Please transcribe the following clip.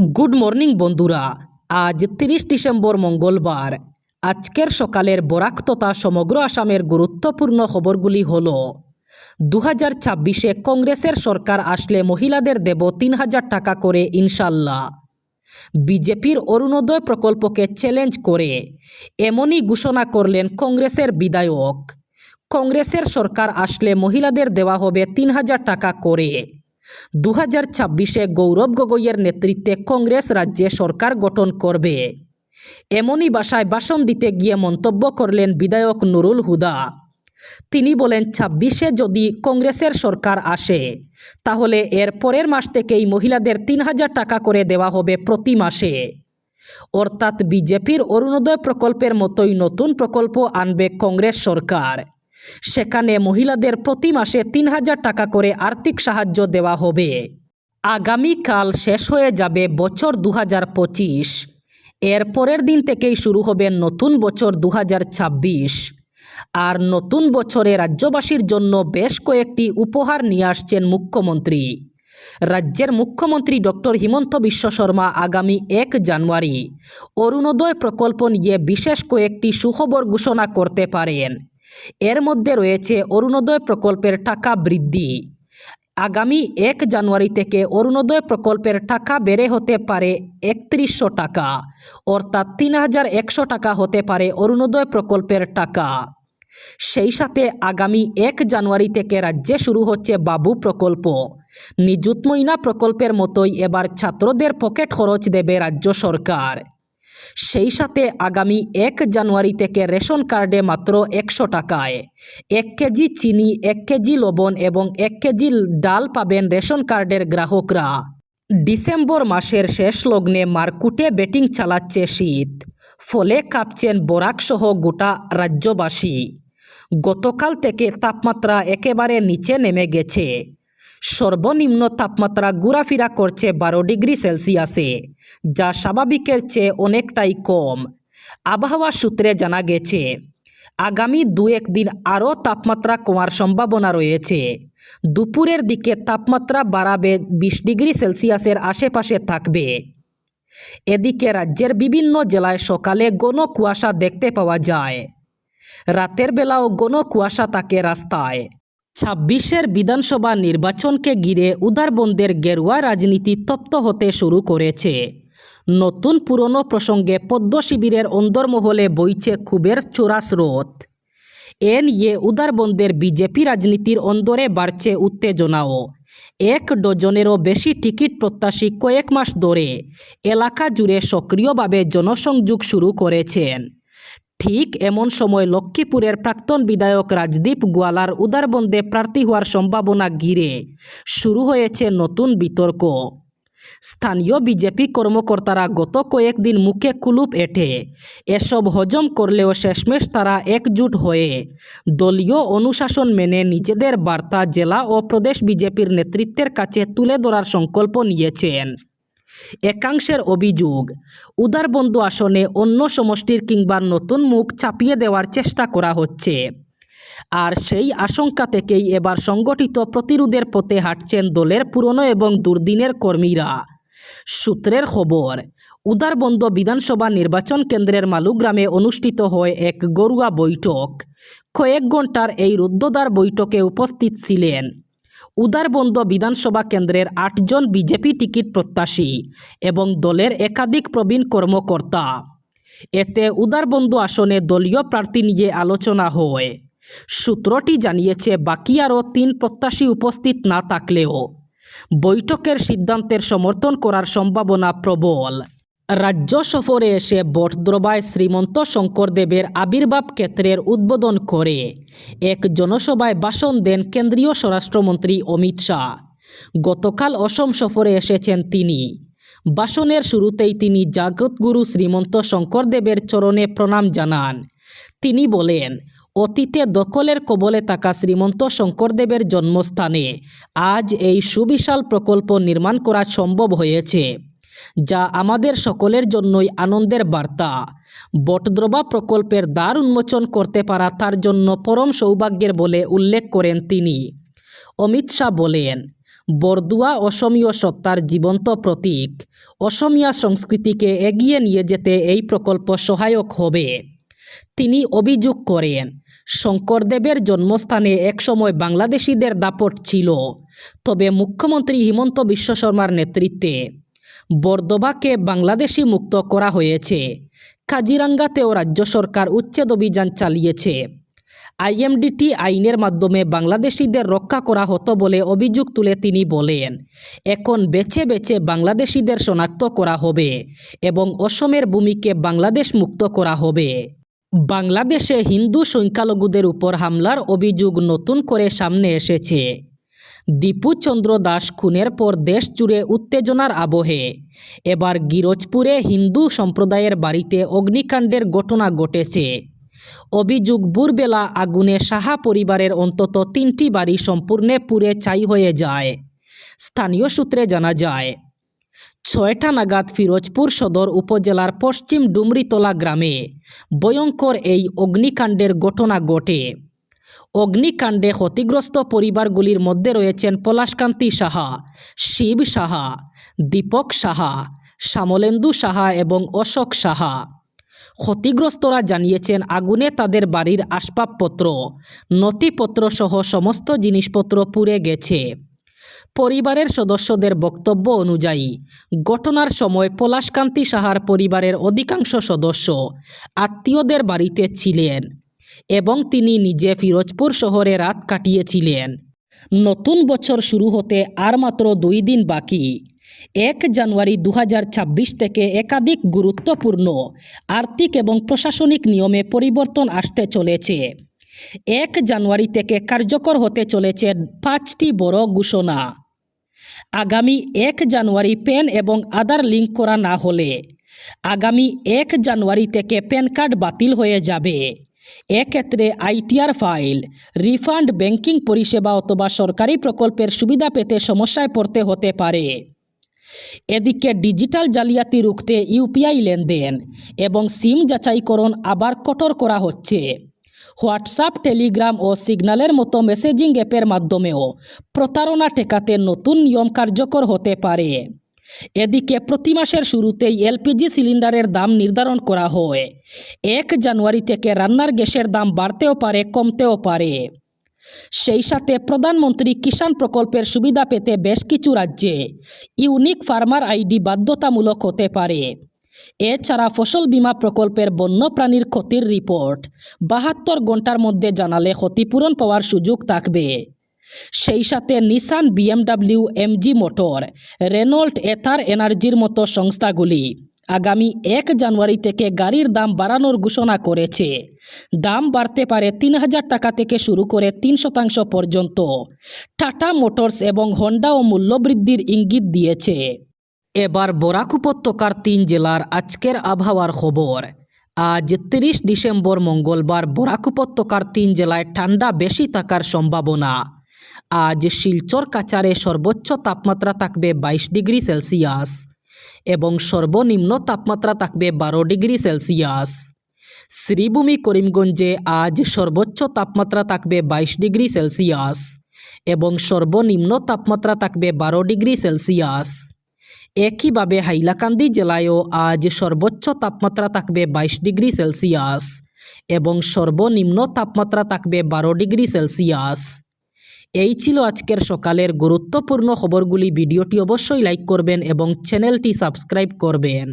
Good morning বন্ধুরা। আজ 30 December মঙ্গলবার। আজকের সকালের বরাক তথা সমগ্র আসামের গুরুত্বপূর্ণ খবরগুলি হল 2026-এ কংগ্রেসের সরকার আসলে মহিলাদের দেব 3000 টাকা করে ইনশাল্লাহ। বিজেপির অরুণোদয় প্রকল্পকে চ্যালেঞ্জ করে এমনই ঘোষণা করলেন কংগ্রেসের বিধায়ক। কংগ্রেসের সরকার আসলে মহিলাদের দেওয়া হবে 3000 টাকা করে। 2026-এ গৌরব গগৈয়ের নেতৃত্বে কংগ্রেস রাজ্যে সরকার গঠন করবে, এমনই ভাষায় ভাষণ দিতে গিয়ে মন্তব্য করলেন বিধায়ক নুরুল হুদা। তিনি বলেন, 26-এ যদি কংগ্রেসের সরকার আসে তাহলে এর পরের মাস থেকেই মহিলাদের 3000 টাকা করে দেওয়া হবে প্রতি মাসে। অর্থাৎ বিজেপির অরুণোদয় প্রকল্পের মতোই নতুন প্রকল্প আনবে কংগ্রেস সরকার। সেখানে মহিলাদের প্রতি মাসে 3000 টাকা করে আর্থিক সাহায্য দেওয়া হবে। আগামীকাল শেষ হয়ে যাবে বছর 2025। এর পরের দিন থেকেই শুরু হবে নতুন বছর 2026। আর নতুন বছরে রাজ্যবাসীর জন্য বেশ কয়েকটি উপহার নিয়ে আসছেন মুখ্যমন্ত্রী। রাজ্যের মুখ্যমন্ত্রী ডক্টর হিমন্ত বিশ্ব শর্মা আগামী 1 জানুয়ারি অরুণোদয় প্রকল্প নিয়ে বিশেষ কয়েকটি সুখবর ঘোষণা করতে পারেন। এর মধ্যে রয়েছে অরুণোদয় প্রকল্পের টাকা বৃদ্ধি। আগামী 1 জানুয়ারি থেকে অরুণোদয় প্রকল্পের টাকা বেড়ে হতে পারে 3100 টাকা, অর্থাৎ 3100 টাকা হতে পারে অরুণোদয় প্রকল্পের টাকা। সেই সাথে আগামী 1 জানুয়ারি থেকে রাজ্যে শুরু হচ্ছে বাবু প্রকল্প। নিযুত ময়না প্রকল্পের মতোই এবার ছাত্রদের পকেট খরচ দেবে রাজ্য সরকার। সেই সাথে আগামী 1 জানুয়ারি থেকে রেশন কার্ডে মাত্র 100 টাকায় 1 কেজি চিনি, 1 কেজি লবণ এবং 1 কেজি ডাল পাবেন রেশন কার্ডের গ্রাহকরা। ডিসেম্বর মাসের শেষ লগ্নে মারকুটে ব্যাটিং চালাচ্ছে শীত, ফলে কাঁপছেন বরাক সহ গোটা রাজ্যবাসী। গতকাল থেকে তাপমাত্রা একেবারে নিচে নেমে গেছে। সর্বনিম্ন তাপমাত্রা ঘোরাফেরা করছে 12 ডিগ্রি সেলসিয়াসে, যা স্বাভাবিকের চেয়ে অনেকটাই কম। আবহাওয়া সূত্রে জানা গেছে আগামী 2-1 দিন আরও তাপমাত্রা কমার সম্ভাবনা রয়েছে। দুপুরের দিকে তাপমাত্রা বাড়াবে 20 ডিগ্রি সেলসিয়াসের আশেপাশে থাকবে। এদিকে রাজ্যের বিভিন্ন জেলায় সকালে ঘন কুয়াশা দেখতে পাওয়া যায়। রাতের বেলাও ঘন কুয়াশা থাকে রাস্তায়। 26-এর বিধানসভা নির্বাচনকে ঘিরে উদারবন্দের গেরুয়া রাজনীতি তপ্ত হতে শুরু করেছে। নতুন পুরনো প্রসঙ্গে পদ্ম শিবিরের অন্দরমহলে বইছে ক্ষোভের চোরা স্রোত। এ নিয়ে উদারবন্দের বিজেপি রাজনীতির অন্দরে বাড়ছে উত্তেজনাও। 1 ডজনেরও বেশি টিকিট প্রত্যাশী কয়েক মাস ধরে এলাকা জুড়ে সক্রিয়ভাবে জনসংযোগ শুরু করেছেন। ঠিক এমন সময় লক্ষ্মীপুরের প্রাক্তন বিধায়ক রাজদীপ গোয়ালার উদারবন্দে প্রার্থী হওয়ার সম্ভাবনা ঘিরে শুরু হয়েছে নতুন বিতর্ক। স্থানীয় বিজেপি কর্মকর্তারা গত কয়েকদিন মুখে কুলুপ এঁটে এসব হজম করলেও শেষমেশ তারা একজোট হয়ে দলীয় অনুশাসন মেনে নিজেদের বার্তা জেলা ও প্রদেশ বিজেপির নেতৃত্বের কাছে তুলে ধরার সংকল্প নিয়েছেন। একাংশের অভিযোগ, উদারবন্দ আসনে অন্য সমষ্টির কিংবা নতুন মুখ চাপিয়ে দেওয়ার চেষ্টা করা হচ্ছে। আর সেই আশঙ্কা থেকেই এবার সংগঠিত প্রতিরোধের পথে হাঁটছেন দলের পুরনো এবং দুর্দিনের কর্মীরা। সূত্রের খবর, উদারবন্দ বিধানসভা নির্বাচন কেন্দ্রের মালুগ্রামে অনুষ্ঠিত হয় এক গরুয়া বৈঠক। কয়েক ঘন্টার এই রুদ্ধদ্বার বৈঠকে উপস্থিত ছিলেন উদারবন্দ বিধানসভা কেন্দ্রের 8 জন বিজেপি টিকিট প্রত্যাশী এবং দলের একাধিক প্রবীণ কর্মকর্তা। এতে উদারবন্দ আসনে দলীয় প্রার্থী নিয়ে আলোচনা হয়। সূত্রটি জানিয়েছে বাকি আরও 3 প্রত্যাশী উপস্থিত না থাকলেও বৈঠকের সিদ্ধান্তের সমর্থন করার সম্ভাবনা প্রবল। রাজ্য সফরে এসে বটদ্রবায় শ্রীমন্ত শঙ্করদেবের আবির্ভাব ক্ষেত্রের উদ্বোধন করে এক জনসভায় ভাষণ দেন কেন্দ্রীয় স্বরাষ্ট্রমন্ত্রী অমিত শাহ। গতকাল অসম সফরে এসেছেন তিনি। ভাষণের শুরুতেই তিনি জগৎগুরু শ্রীমন্ত শঙ্করদেবের চরণে প্রণাম জানান। তিনি বলেন, অতীতে দখলের কবলে থাকা শ্রীমন্ত শঙ্করদেবের জন্মস্থানে আজ এই সুবিশাল প্রকল্প নির্মাণ করা সম্ভব হয়েছে, যা আমাদের সকলের জন্যই আনন্দের বার্তা। বটদ্রবা প্রকল্পের দ্বার উন্মোচন করতে পারা তার জন্য পরম সৌভাগ্যের বলে উল্লেখ করেন তিনি। অমিত শাহ বলেন, বরদুয়া অসমীয় সত্তার জীবন্ত প্রতীক। অসমীয়া সংস্কৃতিকে এগিয়ে নিয়ে যেতে এই প্রকল্প সহায়ক হবে। তিনি অভিযোগ করেন, শঙ্করদেবের জন্মস্থানে একসময় বাংলাদেশিদের দাপট ছিল, তবে মুখ্যমন্ত্রী হিমন্ত বিশ্ব শর্মার নেতৃত্বে বরদোয়াকে বাংলাদেশি মুক্ত করা হয়েছে। কাজিরাঙ্গাতেও রাজ্য সরকার উচ্ছেদ অভিযান চালিয়েছে। আইএমডিটি আইনের মাধ্যমে বাংলাদেশিদের রক্ষা করা হতো বলে অভিযোগ তুলে তিনি বলেন, এখন বেছে বেছে বাংলাদেশিদের শনাক্ত করা হবে এবং অসমের ভূমিকে বাংলাদেশ মুক্ত করা হবে। বাংলাদেশে হিন্দু সংখ্যালঘুদের উপর হামলার অভিযোগ নতুন করে সামনে এসেছে। দীপু চন্দ্র দাস খুনের পর দেশ জুড়ে উত্তেজনার আবহে এবার গিরোজপুরে হিন্দু সম্প্রদায়ের বাড়িতে অগ্নিকাণ্ডের ঘটনা ঘটেছে। অভিযোগ, ভোরবেলা আগুনে সাহা পরিবারের অন্তত 3টি বাড়ি সম্পূর্ণ পুড়ে ছাই হয়ে যায়। স্থানীয় সূত্রে জানা যায়, 6টা নাগাদ ফিরোজপুর সদর উপজেলার পশ্চিম ডুমরিতলা গ্রামে ভয়ঙ্কর এই অগ্নিকাণ্ডের ঘটনা ঘটে। অগ্নিকাণ্ডে ক্ষতিগ্রস্ত পরিবারগুলির মধ্যে রয়েছেন পলাশকান্তি সাহা, শিব সাহা, দীপক সাহা, শ্যামলেন্দু সাহা এবং অশোক সাহা। ক্ষতিগ্রস্তরা জানিয়েছেন, আগুনে তাদের বাড়ির আসবাবপত্র, নথিপত্র সহ সমস্ত জিনিসপত্র পুড়ে গেছে। পরিবারের সদস্যদের বক্তব্য অনুযায়ী ঘটনার সময় পলাশকান্তি সাহার পরিবারের অধিকাংশ সদস্য আত্মীয়দের বাড়িতে ছিলেন এবং তিনি নিজে ফিরোজপুর শহরে রাত কাটিয়েছিলেন। নতুন বছর শুরু হতে আর মাত্র 2 দিন বাকি। 1 জানুয়ারি 2026 থেকে একাধিক গুরুত্বপূর্ণ আর্থিক এবং প্রশাসনিক নিয়মে পরিবর্তন আসতে চলেছে। 1 জানুয়ারি থেকে কার্যকর হতে চলেছে 5টি বড় ঘোষণা। আগামী 1 জানুয়ারি প্যান এবং আধার লিঙ্ক করা না হলে আগামী 1 জানুয়ারি থেকে প্যান কার্ড বাতিল হয়ে যাবে। এক্ষেত্রে আইটিআর ফাইল, রিফান্ড, ব্যাংকিং পরিষেবা অথবা সরকারি প্রকল্পের সুবিধা পেতে সমস্যায় পড়তে হতে পারে। এদিকে ডিজিটাল জালিয়াতি রুখতে ইউপিআই লেনদেন এবং সিম যাচাইকরণ আবার কঠোর করা হচ্ছে। হোয়াটসঅ্যাপ, টেলিগ্রাম ও সিগন্যালের মতো মেসেজিং অ্যাপের মাধ্যমেও প্রতারণা ঠেকাতে নতুন নিয়ম কার্যকর হতে পারে। এদিকে প্রতি মাসের শুরুতেই এলপিজি সিলিন্ডারের দাম নির্ধারণ করা হয়। 1 জানুয়ারি থেকে রান্নার গ্যাসের দাম বাড়তেও পারে, কমতেও পারে। সেই সাথে প্রধানমন্ত্রী কিষাণ প্রকল্পের সুবিধা পেতে বেশ কিছু রাজ্যে ইউনিক ফার্মার আইডি বাধ্যতামূলক হতে পারে। এছাড়া ফসল বীমা প্রকল্পের বন্যপ্রাণীর ক্ষতির রিপোর্ট 72 ঘন্টার মধ্যে জানালে ক্ষতিপূরণ পাওয়ার সুযোগ থাকবে। সেই সাথে Nissan, BMW, MG motor, Renault, Ather এনার্জির মতো সংস্থাগুলি আগামী 1 জানুয়ারি থেকে গাড়ির দাম বাড়ানোর ঘোষণা করেছে। দাম বাড়তে পারে 3000 টাকা থেকে শুরু করে 3% পর্যন্ত। টাটা মোটরস এবং হন্ডাও মূল্যবৃদ্ধির ইঙ্গিত দিয়েছে। এবার বরাক উপত্যকার 3 জেলার আজকের আবহাওয়ার খবর। আজ 30 ডিসেম্বর মঙ্গলবার বরাক উপত্যকার 3 জেলায় ঠান্ডা বেশি থাকার সম্ভাবনা। আজ শিলচর, কাছাড়ে সর্বোচ্চ তাপমাত্রা থাকবে 22 ডিগ্রি সেলসিয়াস এবং সর্বনিম্ন তাপমাত্রা থাকবে 12 ডিগ্রি সেলসিয়াস। শ্রীভূমি, করিমগঞ্জে আজ সর্বোচ্চ তাপমাত্রা থাকবে 22 ডিগ্রি সেলসিয়াস এবং সর্বনিম্ন তাপমাত্রা থাকবে 12 ডিগ্রি সেলসিয়াস। একইভাবে হাইলাকান্দি জেলায়ও আজ সর্বোচ্চ তাপমাত্রা থাকবে 22 ডিগ্রি সেলসিয়াস এবং সর্বনিম্ন তাপমাত্রা থাকবে 12 ডিগ্রি সেলসিয়াস। এই ছিল আজকের সকালের গুরুত্বপূর্ণ খবরগুলি। ভিডিওটি অবশ্যই লাইক করবেন এবং চ্যানেলটি সাবস্ক্রাইব করবেন।